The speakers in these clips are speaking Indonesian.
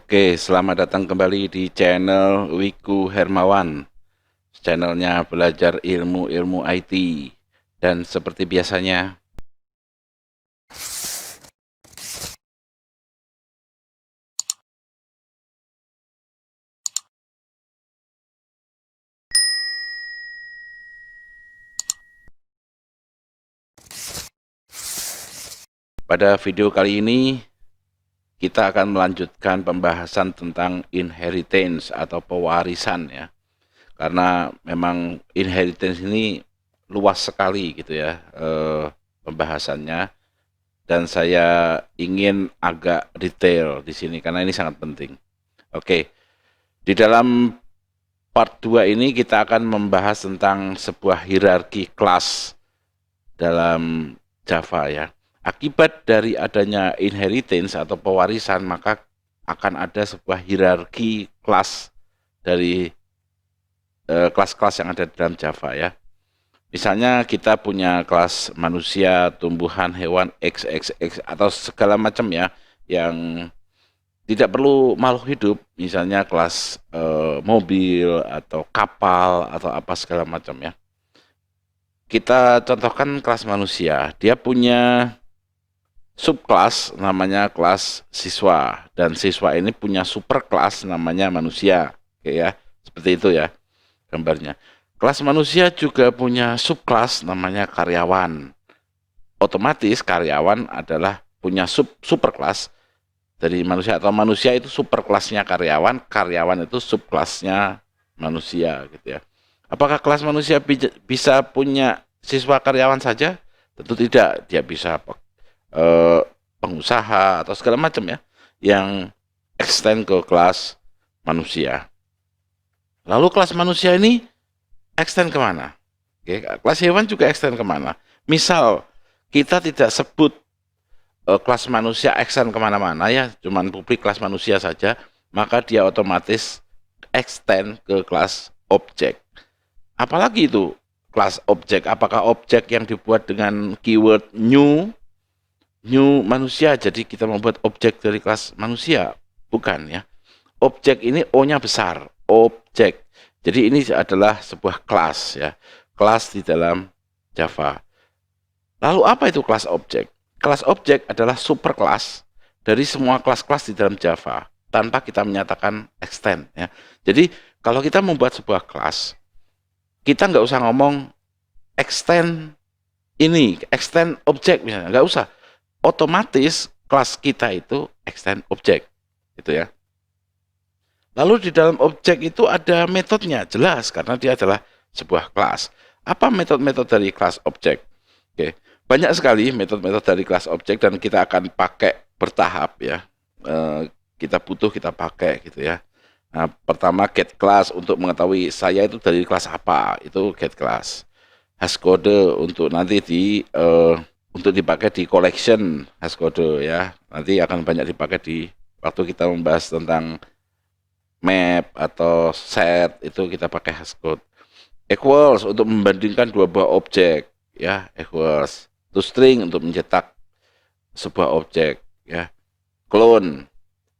Oke, selamat datang kembali di channel Wiku Hermawan. Channelnya belajar ilmu-ilmu IT. Dan seperti biasanya, pada video kali ini kita akan melanjutkan pembahasan tentang inheritance atau pewarisan ya. Karena memang inheritance ini luas sekali gitu ya pembahasannya. Dan saya ingin agak detail di sini karena ini sangat penting. Oke, di dalam part 2 ini kita akan membahas tentang sebuah hierarki kelas dalam Java ya. Akibat dari adanya inheritance atau pewarisan, maka akan ada sebuah hierarki kelas dari kelas-kelas yang ada di dalam Java ya. Misalnya kita punya kelas manusia, tumbuhan, hewan, XXX atau segala macam ya yang tidak perlu makhluk hidup, misalnya kelas mobil atau kapal atau apa segala macam ya. Kita contohkan kelas manusia, dia punya subkelas namanya kelas siswa, dan siswa ini punya superkelas namanya manusia. Oke ya, seperti itu ya gambarnya. Kelas manusia juga punya subkelas namanya karyawan. Otomatis karyawan adalah punya superkelas dari manusia, atau manusia itu superkelasnya karyawan, karyawan itu subkelasnya manusia gitu ya. Apakah kelas manusia bisa punya siswa karyawan saja? Tentu tidak. Dia bisa pengusaha atau segala macam ya yang extend ke kelas manusia. Lalu kelas manusia ini extend kemana? Oke, kelas hewan juga extend kemana? Misal kita tidak sebut kelas manusia extend kemana-mana ya, cuman publik kelas manusia saja, maka dia otomatis extend ke kelas objek. Apalagi itu kelas objek? Apakah objek yang dibuat dengan keyword new manusia, jadi kita membuat objek dari kelas manusia? Bukan ya. Objek ini O-nya besar, objek. Jadi ini adalah sebuah kelas ya, kelas di dalam Java. Lalu apa itu kelas objek? Kelas objek adalah superkelas dari semua kelas-kelas di dalam Java tanpa kita menyatakan extend ya. Jadi kalau kita membuat sebuah kelas, kita nggak usah ngomong extend ini, extend objek misalnya, nggak usah. Otomatis kelas kita itu extend objek, gitu ya. Lalu di dalam objek itu ada metodenya, jelas karena dia adalah sebuah kelas. Apa metode-metode dari kelas objek? Oke, banyak sekali metode-metode dari kelas objek dan kita akan pakai bertahap ya. Kita butuh kita pakai gitu ya. Nah, pertama get class untuk mengetahui saya itu dari kelas apa, itu get class. Hashcode untuk nanti untuk dipakai di collection hashcode ya. Nanti akan banyak dipakai di waktu kita membahas tentang map atau set, itu kita pakai hashcode. Equals untuk membandingkan dua buah objek ya, equals. ToString untuk mencetak sebuah objek ya. Clone,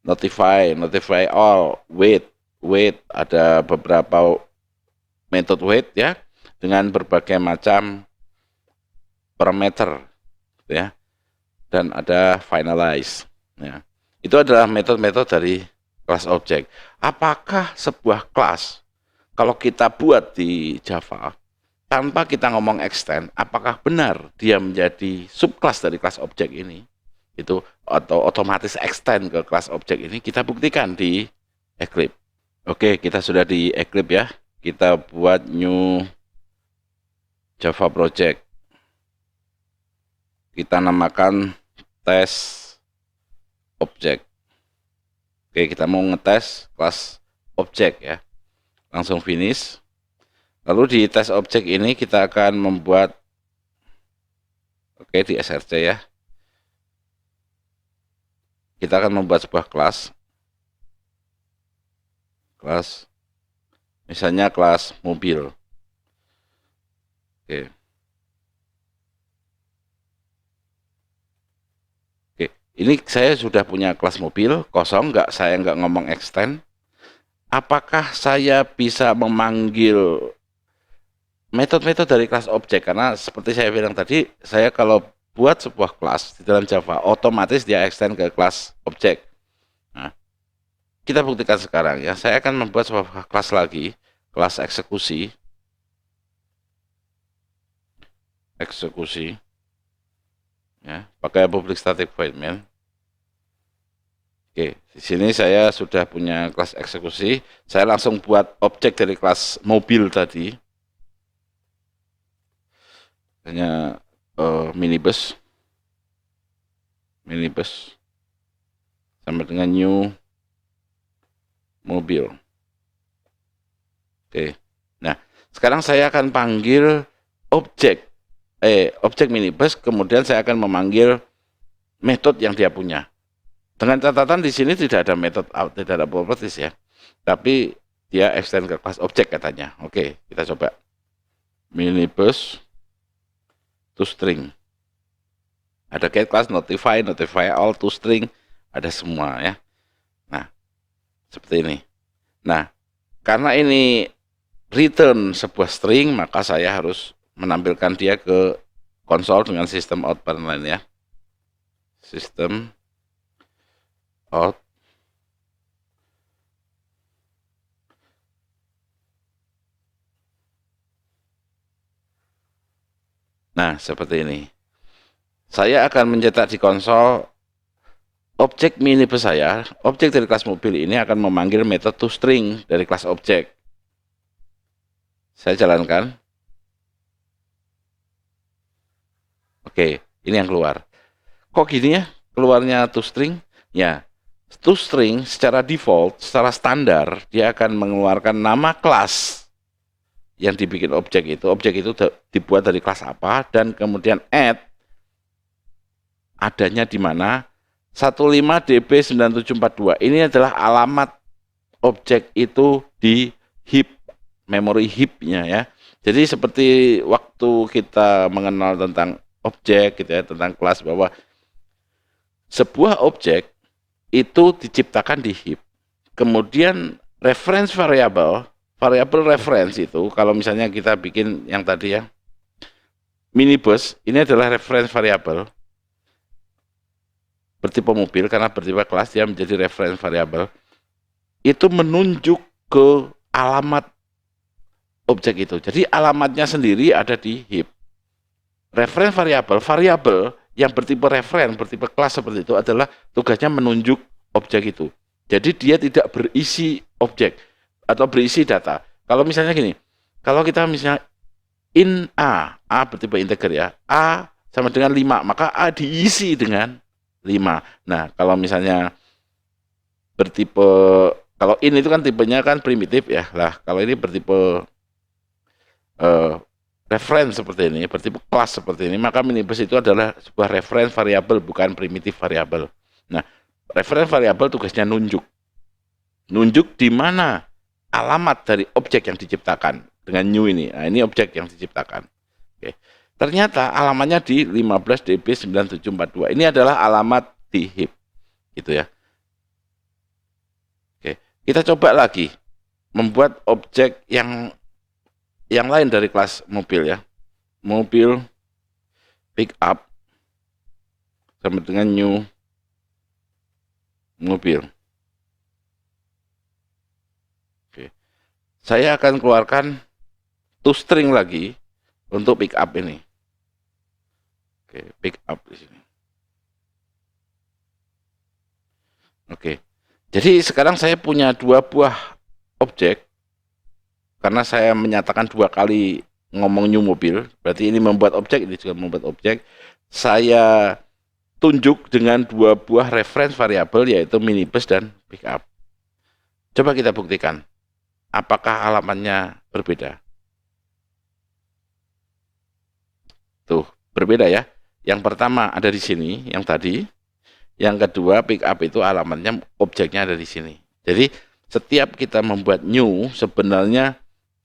notify all, wait ada beberapa metode wait ya dengan berbagai macam parameter ya, dan ada finalize ya. Itu adalah metode-metode dari kelas objek. Apakah sebuah kelas kalau kita buat di Java tanpa kita ngomong extend, apakah benar dia menjadi subkelas dari kelas objek ini? Itu atau otomatis extend ke kelas objek ini? Kita buktikan di Eclipse. Oke, kita sudah di Eclipse ya. Kita buat new Java project. Kita namakan test object. Oke, kita mau ngetes kelas objek ya. Langsung finish. Lalu di test object ini kita akan membuat, oke, di src ya. Kita akan membuat sebuah kelas. Misalnya kelas mobil. Oke. Oke, Ini saya sudah punya kelas mobil kosong, saya nggak ngomong extend. Apakah saya bisa memanggil metode-metode dari kelas objek? Karena seperti saya bilang tadi, saya kalau buat sebuah kelas di dalam Java, otomatis dia extend ke kelas objek. Nah, kita buktikan sekarang ya. Saya akan membuat sebuah kelas lagi, kelas eksekusi. Ya, pakai public static void main. Oke, di sini saya sudah punya kelas eksekusi. Saya langsung buat objek dari kelas mobil tadi. Hanya minibus sama dengan new mobil. Oke. Nah, sekarang saya akan panggil objek minibus, kemudian saya akan memanggil metode yang dia punya. Dengan catatan di sini tidak ada metode out, tidak ada properties ya. Tapi dia extend ke kelas objek katanya. Oke, kita coba. Minibus to string. Ada get class notify all to string, ada semua ya. Nah, seperti ini. Nah, karena ini return sebuah string, maka saya harus menampilkan dia ke konsol dengan sistem out parent line ya. Sistem out. Nah, seperti ini. Saya akan mencetak di konsol objek minibus saya, objek dari kelas mobil ini akan memanggil metode toString dari kelas objek. Saya jalankan. Oke, ini yang keluar. Kok gini ya? Keluarnya toString? Ya, toString secara default, secara standar, dia akan mengeluarkan nama kelas yang dibikin objek itu. Objek itu dibuat dari kelas apa, dan kemudian add adanya di mana 15db9742. Ini adalah alamat objek itu di heap, memori heap-nya ya. Jadi seperti waktu kita mengenal tentang objek gitu ya, tentang kelas, bahwa sebuah objek itu diciptakan di heap. Kemudian reference variable reference itu, kalau misalnya kita bikin yang tadi ya, minibus, ini adalah reference variable bertipe mobil, karena bertipe kelas dia menjadi reference variable, itu menunjuk ke alamat objek itu. Jadi alamatnya sendiri ada di heap. Reference variable yang bertipe reference, bertipe kelas seperti itu adalah tugasnya menunjuk objek itu. Jadi dia tidak berisi objek atau berisi data. Kalau misalnya gini, kalau kita misalnya in A bertipe integer ya, A sama dengan 5, maka A diisi dengan 5. Nah, kalau misalnya bertipe, kalau in itu kan tipenya kan primitif ya. Lah, kalau ini bertipe reference seperti ini, bertipe kelas seperti ini, maka minibus itu adalah sebuah reference variable, bukan primitif variable. Nah, reference variable tugasnya nunjuk di mana alamat dari objek yang diciptakan dengan new ini. Nah, ini objek yang diciptakan. Oke. Ternyata alamatnya di 15db9742. Ini adalah alamat di heap, gitu ya. Oke, kita coba lagi membuat objek yang lain dari kelas mobil ya. Mobil pick up sama dengan new mobil. Oke. Saya akan keluarkan toString lagi untuk pick up ini. Oke, pick up di sini. Oke. Jadi sekarang saya punya 2 buah objek. Karena saya menyatakan 2 kali ngomong new mobil, berarti ini membuat objek, ini juga membuat objek. Saya tunjuk dengan 2 buah reference variabel, yaitu minibus dan pickup. Coba kita buktikan, apakah alamatnya berbeda. Tuh, berbeda ya. Yang pertama ada di sini, yang tadi. Yang kedua, pickup itu alamatnya, objeknya ada di sini. Jadi, setiap kita membuat new, sebenarnya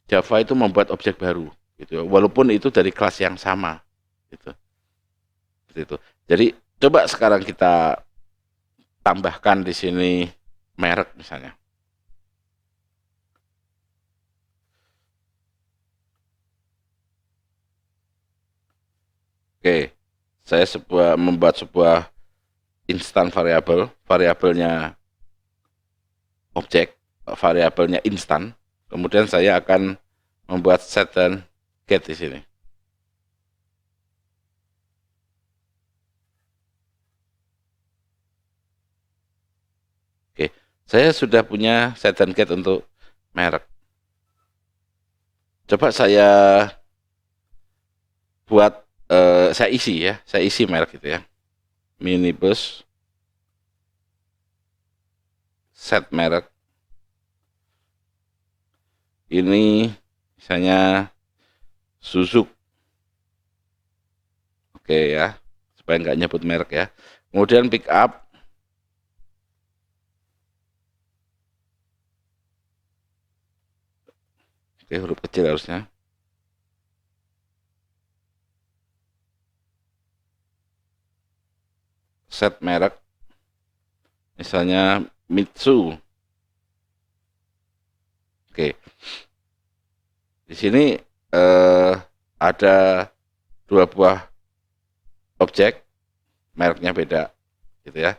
Java itu membuat objek baru, gitu. Walaupun itu dari kelas yang sama, gitu. Seperti itu. Jadi coba sekarang kita tambahkan di sini merek misalnya. Oke, saya membuat sebuah instan variabel, variabelnya objek, variabelnya instan. Kemudian saya akan membuat set dan get di sini. Oke, saya sudah punya set dan get untuk merek. Coba saya buat, saya isi merek itu ya. Minibus, set merek. Ini misalnya Suzuki. Oke ya, supaya nggak nyebut merek ya. Kemudian pick up. Oke, huruf kecil harusnya. Set merek. Misalnya Mitsu. Oke. Di sini ada dua buah objek, mereknya beda, gitu ya.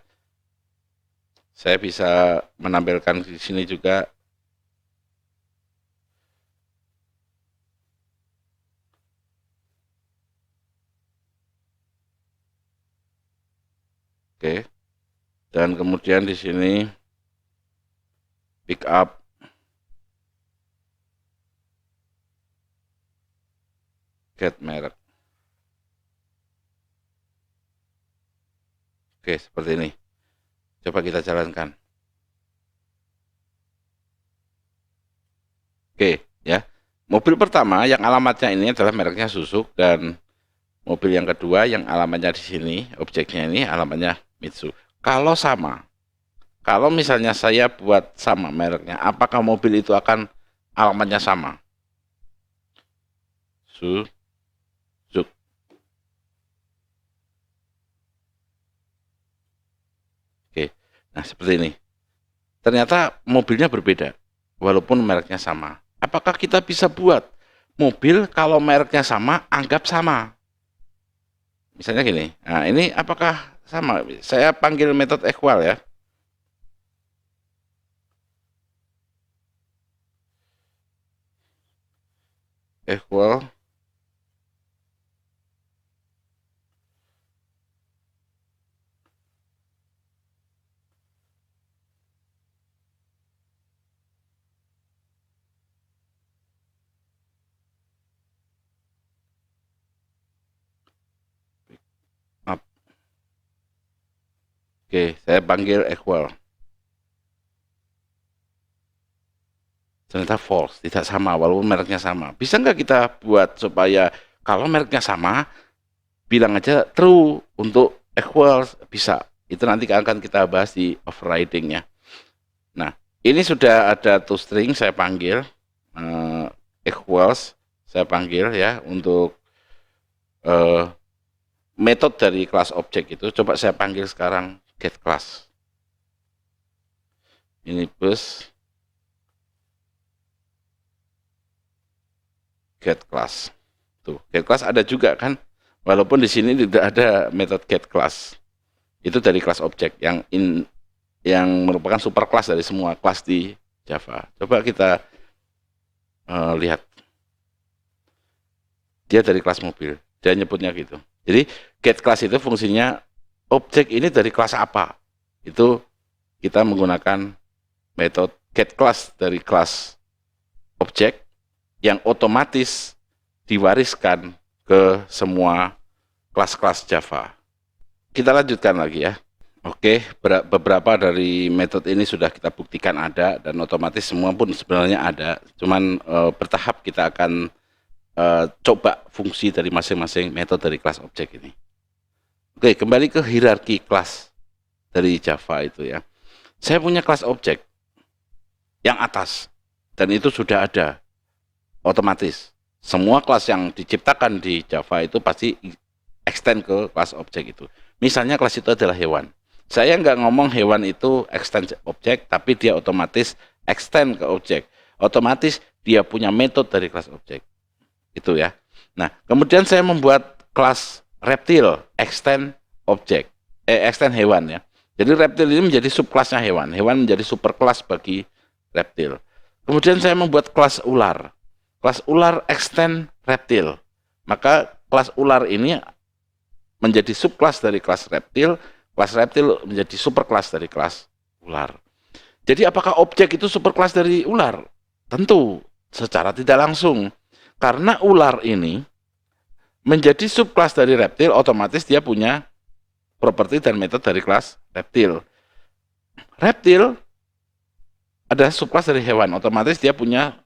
Saya bisa menampilkan di sini juga. Oke. Dan kemudian di sini pick up, get merek. Oke, seperti ini. Coba kita jalankan. Oke, ya. Mobil pertama yang alamatnya ini adalah mereknya Suzuki, dan mobil yang kedua yang alamatnya di sini, objeknya ini alamatnya Mitsu. Kalau sama, kalau misalnya saya buat sama mereknya, apakah mobil itu akan alamatnya sama? Suzuki. Oke, nah seperti ini. Ternyata mobilnya berbeda, walaupun mereknya sama. Apakah kita bisa buat mobil kalau mereknya sama, anggap sama? Misalnya gini, nah ini apakah sama? Saya panggil metode equal ya. Equal up. Oke, saya panggil equal. Ternyata false, tidak sama walaupun mereknya sama. Bisa nggak kita buat supaya kalau mereknya sama, bilang aja true untuk equal? Bisa. Itu nanti akan kita bahas di overriding-nya. Nah, ini sudah ada toString, saya panggil equals, saya panggil ya untuk metode dari kelas objek itu. Coba saya panggil sekarang get class. Ini bus get class. Tuh, get class ada juga kan? Walaupun di sini tidak ada metode get class. Itu dari kelas objek yang merupakan superclass dari semua kelas di Java. Coba kita lihat. Dia dari kelas mobil. Dia nyebutnya gitu. Jadi get class itu fungsinya objek ini dari kelas apa. Itu kita menggunakan metode get class dari kelas objek yang otomatis diwariskan ke semua kelas-kelas Java. Kita lanjutkan lagi ya. Oke, beberapa dari metode ini sudah kita buktikan ada, dan otomatis semua pun sebenarnya ada. Cuman bertahap kita akan coba fungsi dari masing-masing metode dari kelas objek ini. Oke, kembali ke hierarki kelas dari Java itu ya. Saya punya kelas objek yang atas, dan itu sudah ada otomatis. Semua kelas yang diciptakan di Java itu pasti extend ke kelas objek itu. Misalnya kelas itu adalah hewan. Saya nggak ngomong hewan itu extend objek, tapi dia otomatis extend ke objek. Otomatis dia punya metode dari kelas objek. Itu ya. Nah, kemudian saya membuat kelas reptil, extend objek. Extend hewan ya. Jadi reptil ini menjadi subkelasnya hewan. Hewan menjadi superkelas bagi reptil. Kemudian saya membuat kelas ular. Kelas ular extend reptil. Maka kelas ular ini menjadi subkelas dari kelas reptil. Kelas reptil menjadi superkelas dari kelas ular. Jadi apakah objek itu superkelas dari ular? Tentu, secara tidak langsung. Karena ular ini menjadi subkelas dari reptil, otomatis dia punya properti dan metode dari kelas reptil. Reptil adalah subkelas dari hewan, otomatis dia punya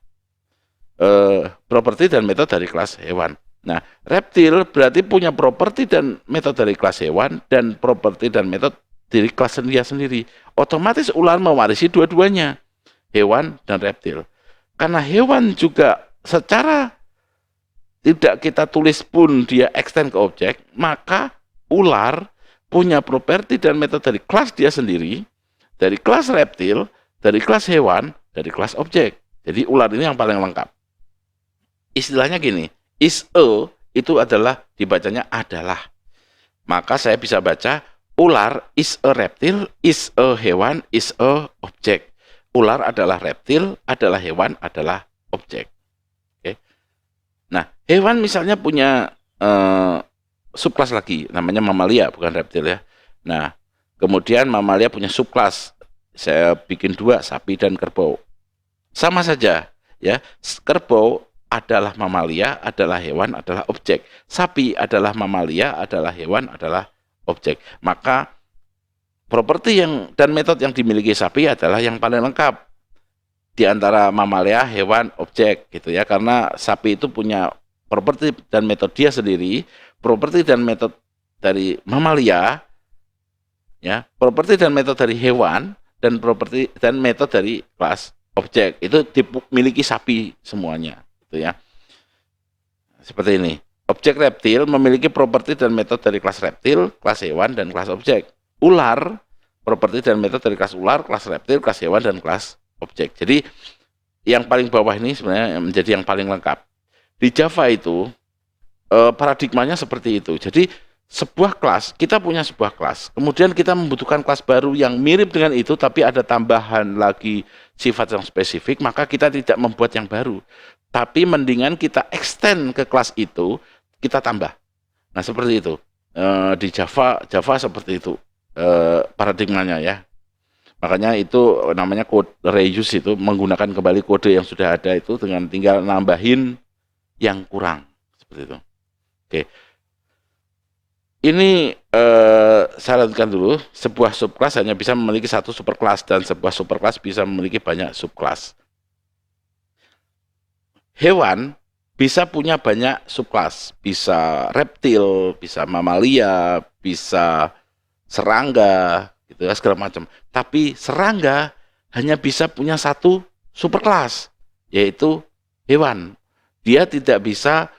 properti dan metode dari kelas hewan. Nah, reptil berarti punya properti dan metode dari kelas hewan dan properti dan metode dari kelas dia sendiri. Otomatis ular mewarisi dua-duanya, hewan dan reptil. Karena hewan juga secara tidak kita tulis pun dia extend ke objek, maka ular punya properti dan metode dari kelas dia sendiri, dari kelas reptil, dari kelas hewan, dari kelas objek. Jadi ular ini yang paling lengkap. Istilahnya gini, is a itu adalah dibacanya adalah. Maka saya bisa baca ular is a reptil, is a hewan, is a objek. Ular adalah reptil, adalah hewan, adalah objek. Oke. Nah, hewan misalnya punya subkelas lagi, namanya mamalia, bukan reptil ya. Nah, kemudian mamalia punya subkelas. Saya bikin dua, sapi dan kerbau. Sama saja, ya. Kerbau adalah mamalia, adalah hewan, adalah objek. Sapi adalah mamalia, adalah hewan, adalah objek. Maka properti yang dan metode yang dimiliki sapi adalah yang paling lengkap di antara mamalia, hewan, objek gitu ya. Karena sapi itu punya properti dan metode dia sendiri, properti dan metode dari mamalia, ya, properti dan metode dari hewan, dan properti dan metode dari kelas objek. Itu dimiliki sapi semuanya. Ya. Seperti ini. Objek reptil memiliki properti dan metode dari kelas reptil, kelas hewan, dan kelas objek. Ular, properti dan metode dari kelas ular, kelas reptil, kelas hewan, dan kelas objek. Jadi yang paling bawah ini sebenarnya menjadi yang paling lengkap. Di Java itu paradigmanya seperti itu. Jadi sebuah kelas, kita punya sebuah kelas. Kemudian kita membutuhkan kelas baru yang mirip dengan itu, tapi ada tambahan lagi sifat yang spesifik, maka kita tidak membuat yang baru. Tapi mendingan kita extend ke kelas itu, kita tambah. Nah, seperti itu. Di Java seperti itu paradigmanya ya. Makanya itu namanya code reuse, itu menggunakan kembali kode yang sudah ada itu dengan tinggal nambahin yang kurang. Seperti itu. Oke. Ini saya lanjutkan dulu. Sebuah subkelas hanya bisa memiliki satu superkelas dan sebuah superkelas bisa memiliki banyak subkelas. Hewan bisa punya banyak subkelas, bisa reptil, bisa mamalia, bisa serangga, gitu ya, segala macam. Tapi serangga hanya bisa punya satu superkelas, yaitu hewan. Dia tidak bisa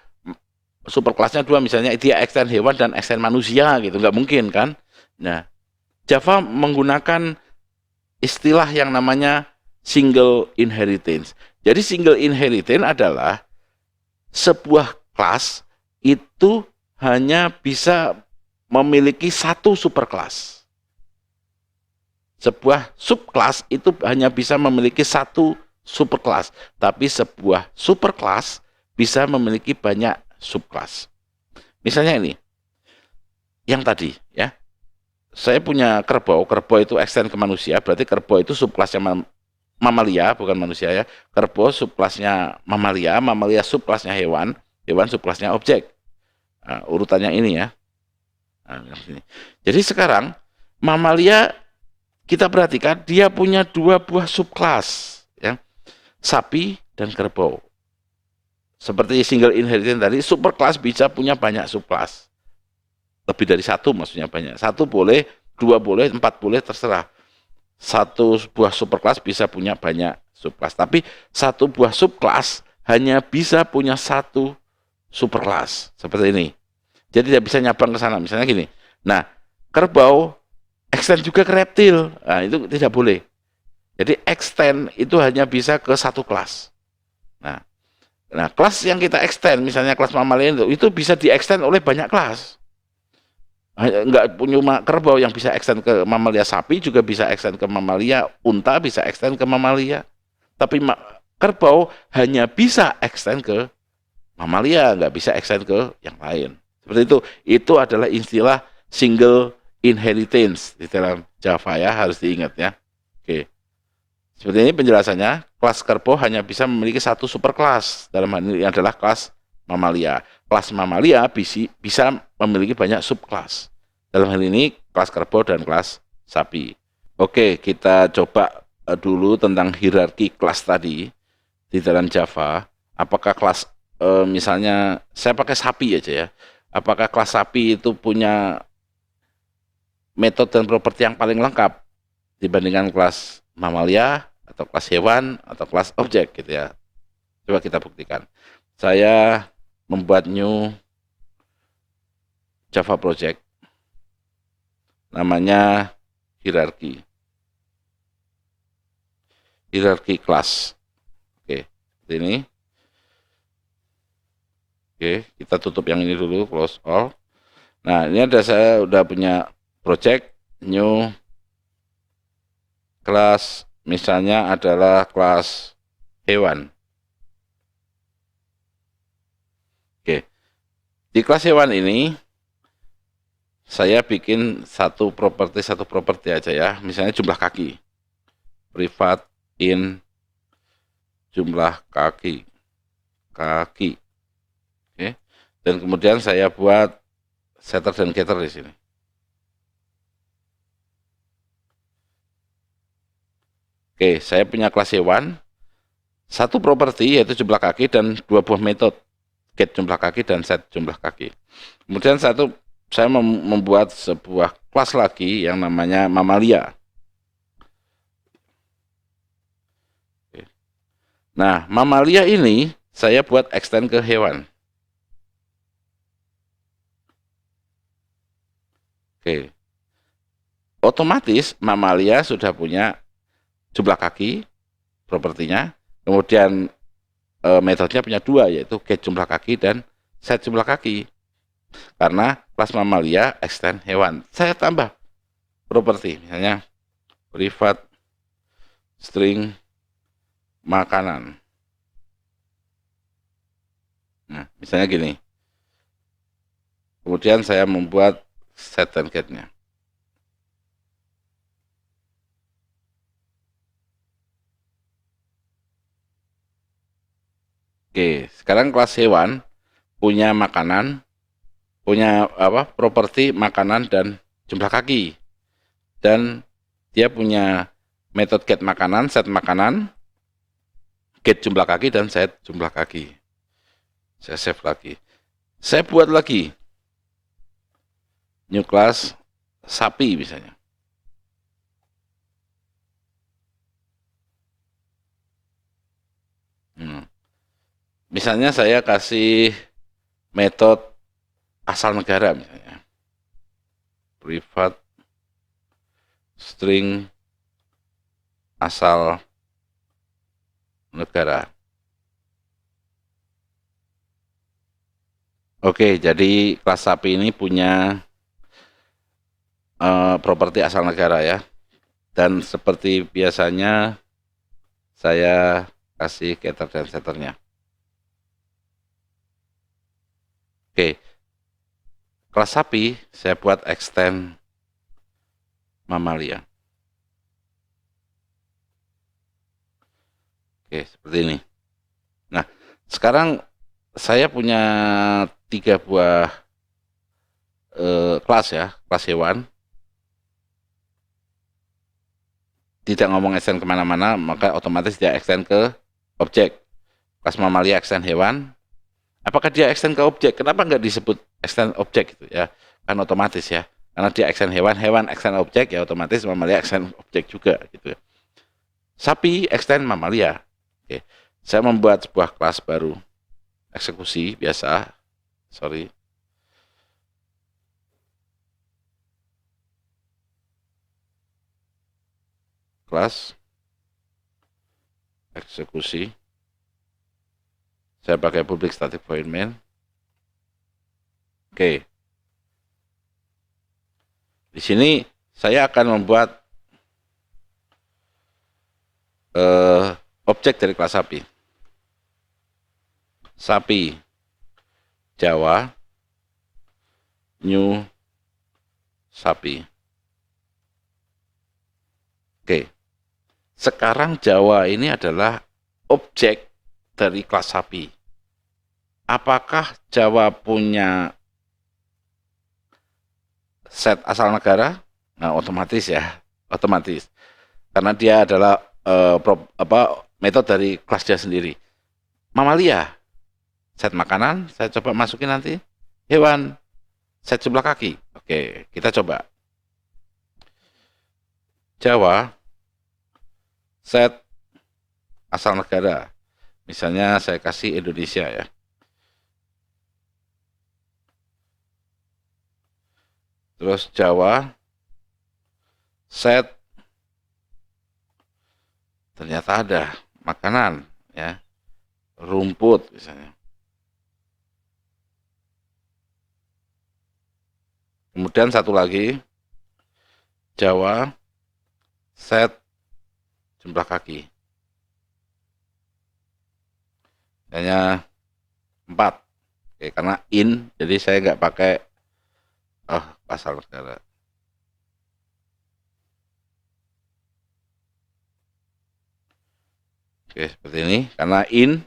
superkelasnya dua, misalnya dia extend hewan dan extend manusia, gitu, nggak mungkin kan? Nah, Java menggunakan istilah yang namanya single inheritance. Jadi single inheritance adalah sebuah kelas itu hanya bisa memiliki satu superkelas. Sebuah subkelas itu hanya bisa memiliki satu superkelas, tapi sebuah superkelas bisa memiliki banyak subkelas. Misalnya ini, yang tadi ya, saya punya kerbau, kerbau itu extend ke manusia, berarti kerbau itu subkelasnya mamalia, bukan manusia ya. Kerbau subkelasnya mamalia, mamalia subkelasnya hewan, hewan subkelasnya objek. Nah, urutannya ini ya. Nah, jadi sekarang mamalia kita perhatikan dia punya dua buah subkelas, ya, sapi dan kerbau. Seperti single inheritance tadi, superkelas bisa punya banyak subkelas. Lebih dari satu maksudnya banyak. Satu boleh, dua boleh, empat boleh, terserah. Satu buah subkelas bisa punya banyak subkelas, tapi satu buah subkelas hanya bisa punya satu superkelas, seperti ini. Jadi tidak bisa nyabang ke sana, misalnya gini. Nah, kerbau extend juga ke reptil. Nah, itu tidak boleh. Jadi extend itu hanya bisa ke satu kelas. Nah, kelas yang kita extend, misalnya kelas mamalia itu bisa di-extend oleh banyak kelas. Enggak punya kerbau yang bisa extend ke mamalia sapi, juga bisa extend ke mamalia unta, bisa extend ke mamalia. Tapi kerbau hanya bisa extend ke mamalia, nggak bisa extend ke yang lain. Seperti itu. Itu adalah istilah single inheritance di dalam Java ya, harus diingat ya. Oke. Seperti ini penjelasannya. Kelas kerbau hanya bisa memiliki satu superkelas. Dalam hal ini adalah kelas mamalia. Kelas mamalia bisa memiliki banyak subkelas. Dalam hal ini kelas kerbau dan kelas sapi. Oke, kita coba dulu tentang hierarki kelas tadi di dalam Java. Apakah kelas misalnya saya pakai sapi aja ya. Apakah kelas sapi itu punya metode dan properti yang paling lengkap dibandingkan kelas mamalia atau kelas hewan atau kelas objek gitu ya. Coba kita buktikan. Saya membuat new Java project namanya hierarki kelas. Oke, ini. Oke, kita tutup yang ini dulu, close all. Nah, ini ada saya udah punya project new kelas, misalnya adalah kelas hewan. Oke, di kelas hewan ini saya bikin satu properti aja ya, misalnya jumlah kaki, privat in jumlah kaki. Oke, dan kemudian saya buat setter dan getter di sini. Oke, saya punya kelas hewan, satu properti yaitu jumlah kaki dan dua buah metode, get jumlah kaki dan set jumlah kaki. Kemudian saya membuat sebuah kelas lagi yang namanya mamalia. Nah, mamalia ini saya buat extend ke hewan. Oke. Otomatis mamalia sudah punya jumlah kaki, propertinya. Kemudian metodenya punya dua, yaitu get jumlah kaki dan set jumlah kaki. Karena kelas mamalia extend hewan. Saya tambah properti, misalnya privat string makanan. Nah, misalnya gini. Kemudian saya membuat set dan get-nya. Oke, sekarang kelas hewan punya makanan, punya properti makanan dan jumlah kaki. Dan dia punya metode get makanan, set makanan, get jumlah kaki, dan set jumlah kaki. Saya save lagi. Saya buat lagi new class sapi misalnya. Misalnya saya kasih metode asal negara misalnya. Privat string asal negara. Oke, jadi kelas sapi ini punya properti asal negara ya. Dan seperti biasanya saya kasih getter dan setternya. Oke, kelas sapi saya buat extend mamalia. Oke, seperti ini. Nah, sekarang saya punya 3 buah kelas ya, kelas hewan. Tidak ngomong extend kemana-mana, maka otomatis dia extend ke objek. Kelas mamalia extend hewan. Apakah dia extend ke objek? Kenapa nggak disebut extend objek gitu ya? Kan otomatis ya. Karena dia extend hewan, hewan extend objek, ya otomatis mamalia extend objek juga gitu ya. Sapi extend mamalia. Oke. Saya membuat sebuah kelas baru. Eksekusi biasa. Sorry. kelas, eksekusi. Saya pakai public static void main. Oke. Di sini saya akan membuat objek dari kelas sapi. Sapi Jawa, new sapi. Oke. Sekarang Jawa ini adalah objek dari kelas sapi. Apakah Jawa punya set asal negara? Nah, otomatis ya, otomatis. Karena dia adalah metode dari kelas dia sendiri. Mamalia, set makanan, saya coba masukin nanti. Hewan, set jumlah kaki. Oke, kita coba. Jawa, set asal negara. Misalnya saya kasih Indonesia ya. Terus Jawa, set, ternyata ada makanan ya, rumput misalnya. Kemudian satu lagi, Jawa, set, jumlah kaki. Hanya 4. Oke, karena in, jadi saya nggak pakai asal negara. Oke, seperti ini. Karena in,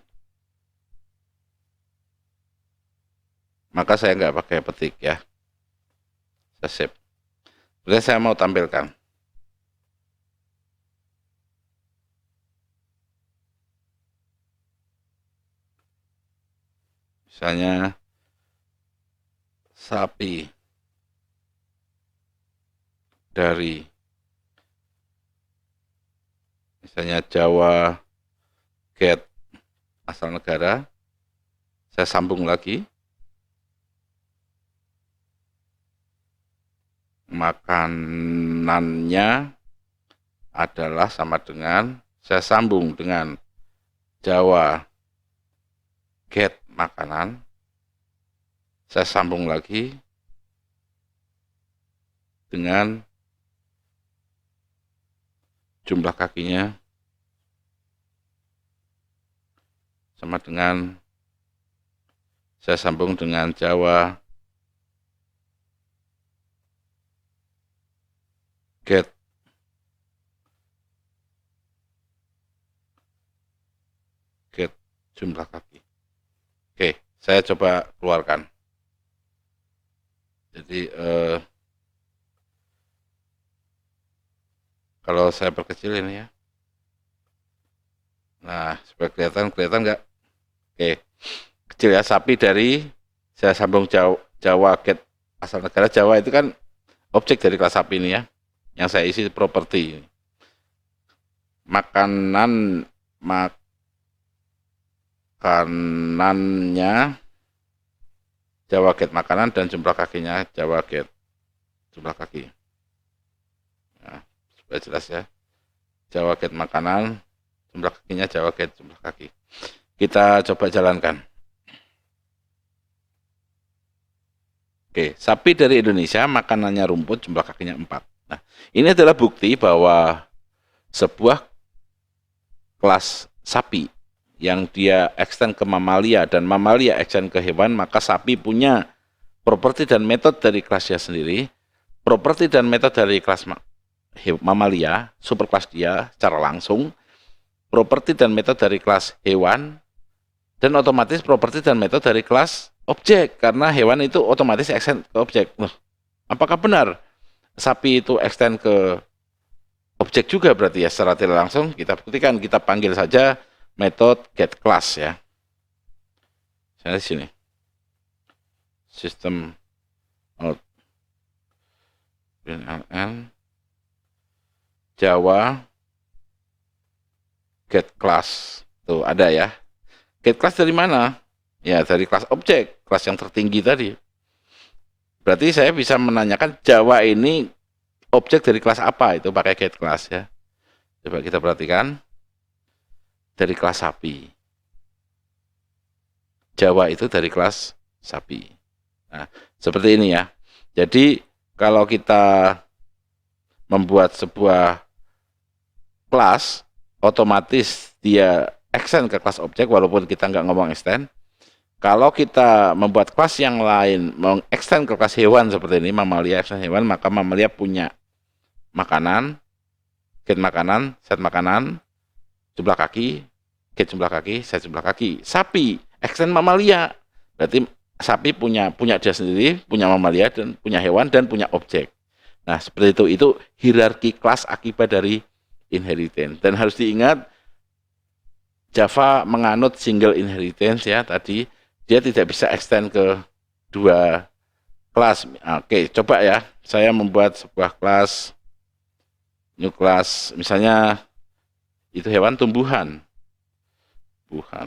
maka saya nggak pakai petik ya. Saya save. Kemudian saya mau tampilkan. Misalnya sapi dari misalnya Jawa get asal negara, saya sambung lagi, makanannya adalah sama dengan, saya sambung dengan Jawa get makanan, saya sambung lagi dengan jumlah kakinya sama dengan, saya sambung dengan Jawa get jumlah kaki. Oke, saya coba keluarkan. Jadi kalau saya perkecil ini ya. Nah, supaya kelihatan nggak? Oke, kecil ya, sapi dari, saya sambung Jawa get asal negara. Jawa itu kan objek dari kelas sapi ini ya, yang saya isi properti. Makanannya Jawa get makanan dan jumlah kakinya Jawa get jumlah kaki. Nah, supaya jelas ya. Jawa get makanan, jumlah kakinya Jawa get jumlah kaki. Kita coba jalankan. Oke, sapi dari Indonesia, makanannya rumput, jumlah kakinya 4. Nah, ini adalah bukti bahwa sebuah kelas sapi yang dia extend ke mamalia dan mamalia extend ke hewan, maka sapi punya properti dan metode dari kelasnya sendiri, properti dan metode dari kelas mamalia, superkelas dia secara langsung, properti dan metode dari kelas hewan, dan otomatis properti dan metode dari kelas objek, karena hewan itu otomatis extend ke objek. Loh, apakah benar sapi itu extend ke objek juga? Berarti ya secara tidak langsung kita buktikan, kita panggil saja metode get class ya. Saya di sini. System out println Jawa get class. Tuh ada ya. Get class dari mana? Ya dari kelas objek, kelas yang tertinggi tadi. Berarti saya bisa menanyakan Jawa ini objek dari kelas apa, itu pakai get class ya. Coba kita perhatikan dari kelas sapi. Jawa itu dari kelas sapi. Nah, seperti ini ya. Jadi kalau kita membuat sebuah kelas, otomatis dia extend ke kelas objek walaupun kita nggak ngomong extend. Kalau kita membuat kelas yang lain, mengextend ke kelas hewan seperti ini, mamalia extend hewan, maka mamalia punya makanan, get makanan, set makanan, jumlah kaki, get jumlah kaki, set jumlah kaki. Sapi, extend mamalia, berarti sapi punya dia sendiri, punya mamalia dan punya hewan dan punya objek. Nah, seperti itu hierarki kelas akibat dari inheritance. Dan harus diingat, Java menganut single inheritance ya tadi. Dia tidak bisa extend ke dua kelas. Oke, coba ya. Saya membuat sebuah kelas, new class, misalnya itu hewan tumbuhan. Oke.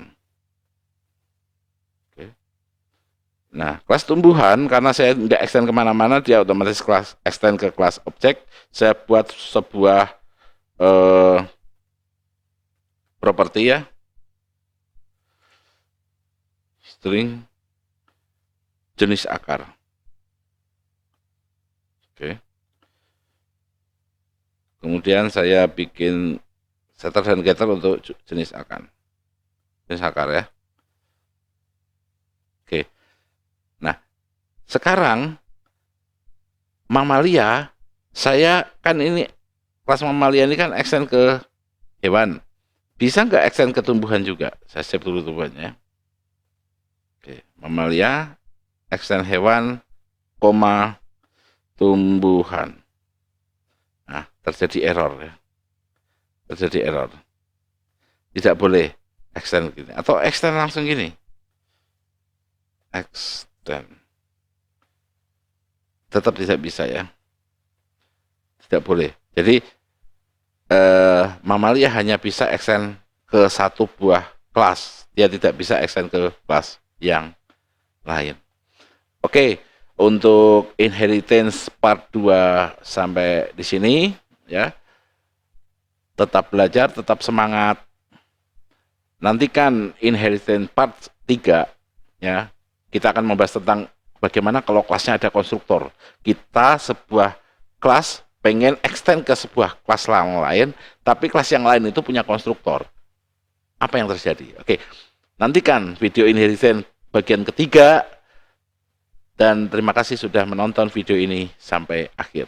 Nah, kelas tumbuhan, karena saya tidak extend kemana-mana, dia otomatis kelas extend ke kelas objek. Saya buat sebuah properti ya. String jenis akar. Oke. Kemudian saya bikin setter dan getter untuk jenis akar. Jenis akar ya. Oke. Nah, sekarang mamalia, saya kan ini kelas mamalia ini kan extend ke hewan. Bisa nggak extend ke tumbuhan juga? Saya save dulu tumbuhannya. Oke, mamalia, extend hewan, koma, tumbuhan. Nah, terjadi error ya. Terjadi error. Tidak boleh extend gini. Atau extend langsung gini. Extend. Tetap tidak bisa ya. Tidak boleh. Jadi, mamalia hanya bisa extend ke satu buah kelas. Dia tidak bisa extend ke kelas yang lain. Oke, untuk inheritance part 2 sampai di sini ya. Tetap belajar, tetap semangat. Nantikan inheritance part 3 ya. Kita akan membahas tentang bagaimana kalau kelasnya ada konstruktor. Kita sebuah kelas pengen extend ke sebuah kelas lain, tapi kelas yang lain itu punya konstruktor. Apa yang terjadi? Oke. Nantikan video inheritance bagian ketiga, dan terima kasih sudah menonton video ini sampai akhir.